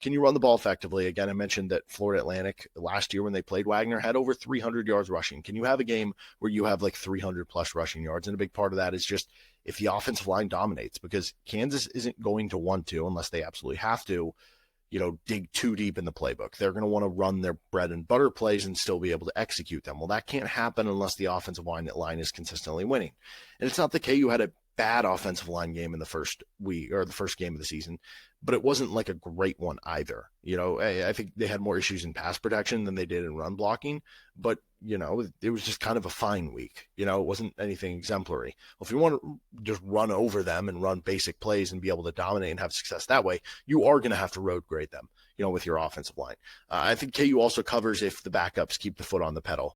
can you run the ball effectively? Again, I mentioned that Florida Atlantic last year when they played Wagner had over 300 yards rushing. Can you have a game where you have like 300 plus rushing yards? And a big part of that is just if the offensive line dominates, because Kansas isn't going to want to, unless they absolutely have to, dig too deep in the playbook. They're going to want to run their bread and butter plays and still be able to execute them. Well, that can't happen unless the offensive line is consistently winning. And it's not the KU had a bad offensive line game in the first week or the first game of the season, but it wasn't like a great one either. I think they had more issues in pass protection than they did in run blocking, but it was just kind of a fine week. It wasn't anything exemplary. Well, if you want to just run over them and run basic plays and be able to dominate and have success that way, you are going to have to road grade them, with your offensive line. I think KU also covers if the backups keep the foot on the pedal.